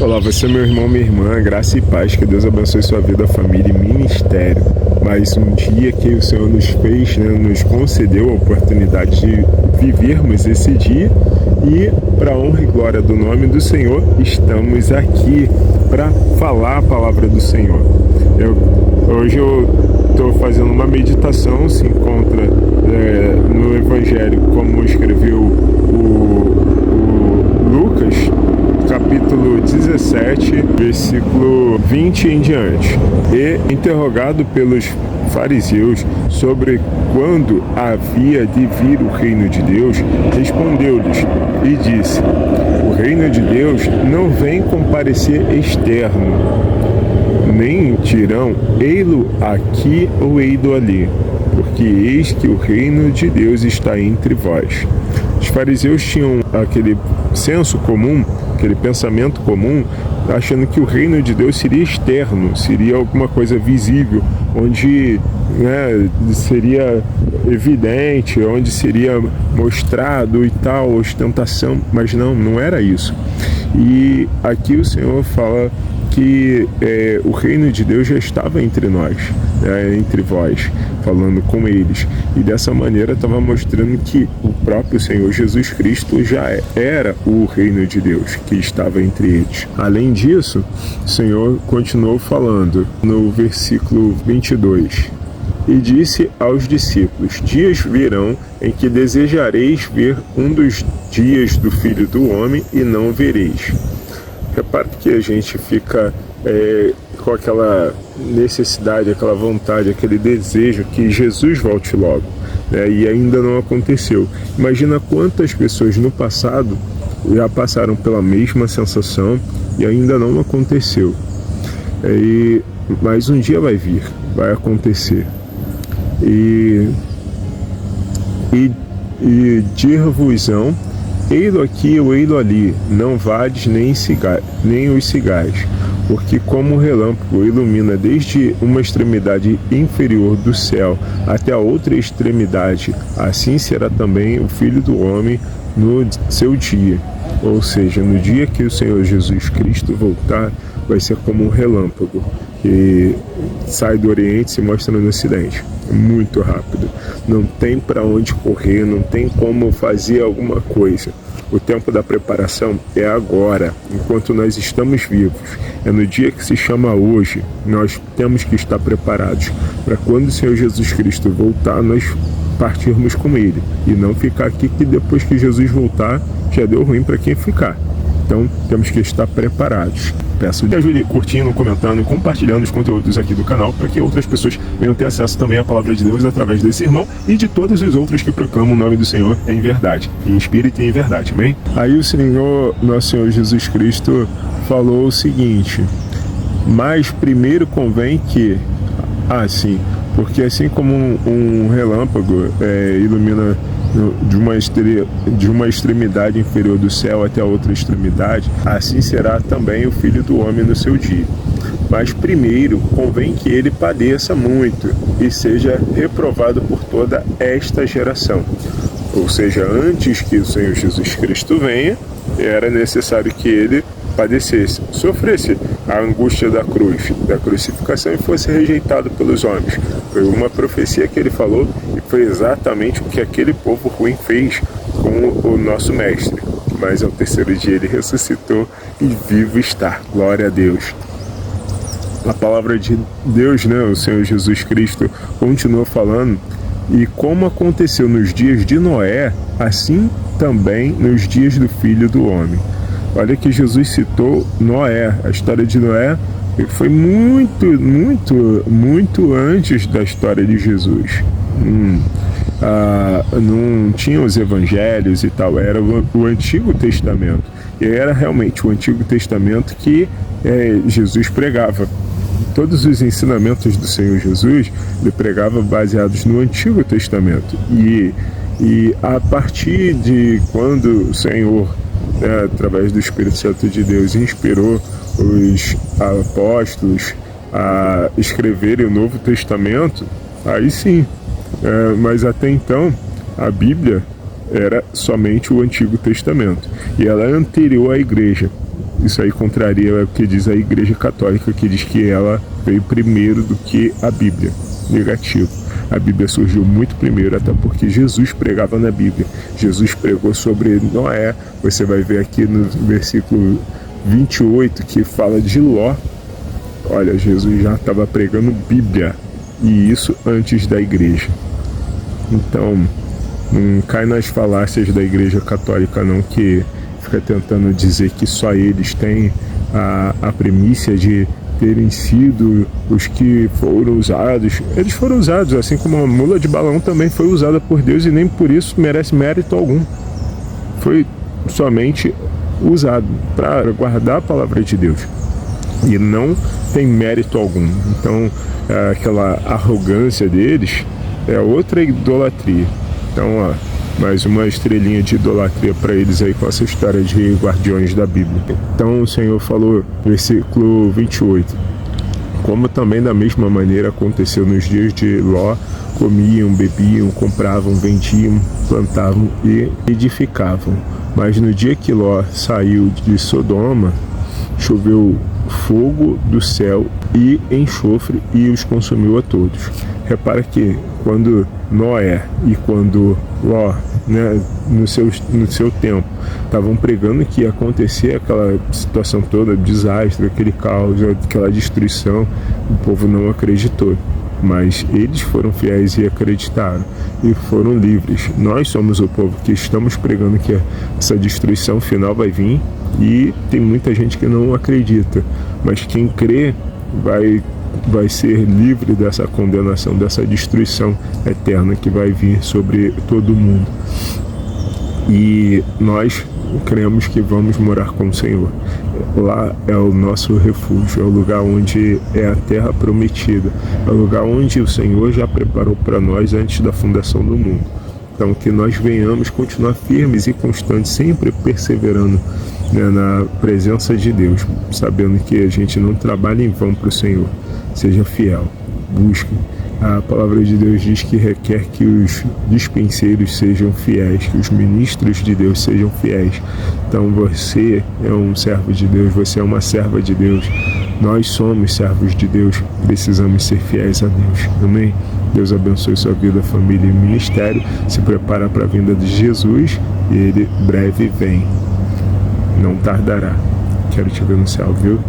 Olá, você meu irmão, minha irmã, graça e paz, que Deus abençoe sua vida, família e ministério. Mais um dia que o Senhor nos fez, nos concedeu a oportunidade de vivermos esse dia e, para a honra e glória do nome do Senhor, estamos aqui para falar a palavra do Senhor. Hoje eu estou fazendo uma meditação, se encontra no Evangelho, como escreveu o Lucas, capítulo 17, versículo 20 em diante. E, interrogado pelos fariseus sobre quando havia de vir o reino de Deus, respondeu-lhes e disse: o reino de Deus não vem com parecer externo, nem dirão ei-lo aqui ou ei-lo ali, porque eis que o reino de Deus está entre vós. Os fariseus tinham aquele senso comum, aquele pensamento comum, achando que o reino de Deus seria externo, seria alguma coisa visível, onde seria evidente, onde seria mostrado e tal, ostentação, mas não era isso. E aqui o Senhor fala que o reino de Deus já estava entre nós, entre vós, falando com eles. E dessa maneira estava mostrando que o próprio Senhor Jesus Cristo já era o reino de Deus que estava entre eles. Além disso, o Senhor continuou falando no versículo 22. E disse aos discípulos: dias virão em que desejareis ver um dos dias do Filho do Homem e não vereis. Repare que a gente fica com aquela necessidade, aquela vontade, aquele desejo que Jesus volte logo, e ainda não aconteceu. Imagina quantas pessoas no passado já passaram pela mesma sensação e ainda não aconteceu. Mas um dia vai vir, vai acontecer. E dir-vos-ão: ei-lo aqui ou ei-lo ali, não vades nem os cigais, porque como o relâmpago ilumina desde uma extremidade inferior do céu até a outra extremidade, assim será também o Filho do Homem no seu dia. Ou seja, no dia que o Senhor Jesus Cristo voltar, vai ser como um relâmpago que sai do Oriente e se mostra no Ocidente. Muito rápido. Não tem para onde correr, não tem como fazer alguma coisa. O tempo da preparação é agora, enquanto nós estamos vivos. É no dia que se chama hoje. Nós temos que estar preparados para quando o Senhor Jesus Cristo voltar, nós partirmos com Ele. E não ficar aqui que depois que Jesus voltar, já deu ruim para quem ficar. Então, temos que estar preparados. Peço que ajude curtindo, comentando e compartilhando os conteúdos aqui do canal para que outras pessoas venham ter acesso também à palavra de Deus através desse irmão e de todos os outros que proclamam o nome do Senhor em verdade, em espírito e em verdade, amém? Aí o Senhor, nosso Senhor Jesus Cristo, falou o seguinte: mas primeiro convém que, porque assim como um relâmpago ilumina de uma extremidade inferior do céu até a outra extremidade, assim será também o Filho do Homem no seu dia. Mas primeiro convém que ele padeça muito e seja reprovado por toda esta geração. Ou seja, antes que o Senhor Jesus Cristo venha, era necessário que ele padecesse, sofresse a angústia da cruz, da crucificação, e fosse rejeitado pelos homens. Foi uma profecia que ele falou e foi exatamente o que aquele povo ruim fez com o nosso mestre. Mas ao terceiro dia ele ressuscitou e vivo está. Glória a Deus. A palavra de Deus, o Senhor Jesus Cristo continua falando: e como aconteceu nos dias de Noé, assim também nos dias do Filho do Homem. Olha que Jesus citou Noé, a história de Noé foi muito, muito, muito antes da história de Jesus. Não tinha os evangelhos e tal, era o Antigo Testamento. E era realmente o Antigo Testamento que Jesus pregava. Todos os ensinamentos do Senhor Jesus, ele pregava baseados no Antigo Testamento. E a partir de quando o Senhor, através do Espírito Santo de Deus, inspirou os apóstolos a escreverem o Novo Testamento, aí sim. Mas até então, a Bíblia era somente o Antigo Testamento. E ela é anterior à igreja. isso aí contraria o que diz a Igreja Católica, que diz que ela veio primeiro do que a Bíblia. Negativo. A Bíblia surgiu muito primeiro, até porque Jesus pregava na Bíblia. Jesus pregou sobre Noé. Você vai ver aqui no versículo 28 que fala de Ló. Olha, Jesus já estava pregando Bíblia, e isso antes da igreja. Então, não cai nas falácias da Igreja Católica não, que fica tentando dizer que só eles têm a primícia de terem sido os que foram usados. Eles foram usados, assim como a mula de Balaão também foi usada por Deus, e nem por isso merece mérito algum. Foi somente usado para guardar a palavra de Deus, e não tem mérito algum. Então, aquela arrogância deles é outra idolatria. Então, ó, mais uma estrelinha de idolatria para eles aí com essa história de guardiões da Bíblia. Então o Senhor falou, versículo 28, como também da mesma maneira aconteceu nos dias de Ló, comiam, bebiam, compravam, vendiam, plantavam e edificavam. Mas no dia que Ló saiu de Sodoma, choveu fogo do céu e enxofre e os consumiu a todos. Repara que quando Noé e quando Ló, né, no seu tempo, estavam pregando que ia acontecer aquela situação toda, desastre, aquele caos, aquela destruição, o povo não acreditou. Mas eles foram fiéis e acreditaram e foram livres. Nós somos o povo que estamos pregando que essa destruição final vai vir, e tem muita gente que não acredita, mas quem crê vai ser livre dessa condenação, dessa destruição eterna que vai vir sobre todo mundo. E nós cremos que vamos morar com o Senhor. Lá é o nosso refúgio, é o lugar onde é a terra prometida, é o lugar onde o Senhor já preparou para nós antes da fundação do mundo. Então, que nós venhamos continuar firmes e constantes, sempre perseverando, né, na presença de Deus, sabendo que a gente não trabalha em vão para o Senhor. Seja fiel, busque. A palavra de Deus diz que requer que os dispenseiros sejam fiéis, que os ministros de Deus sejam fiéis. Então você é um servo de Deus, você é uma serva de Deus. Nós somos servos de Deus, precisamos ser fiéis a Deus. Amém? Deus abençoe sua vida, família e ministério. Se prepara para a vinda de Jesus, e Ele breve vem. Não tardará. Quero te ver no céu, viu?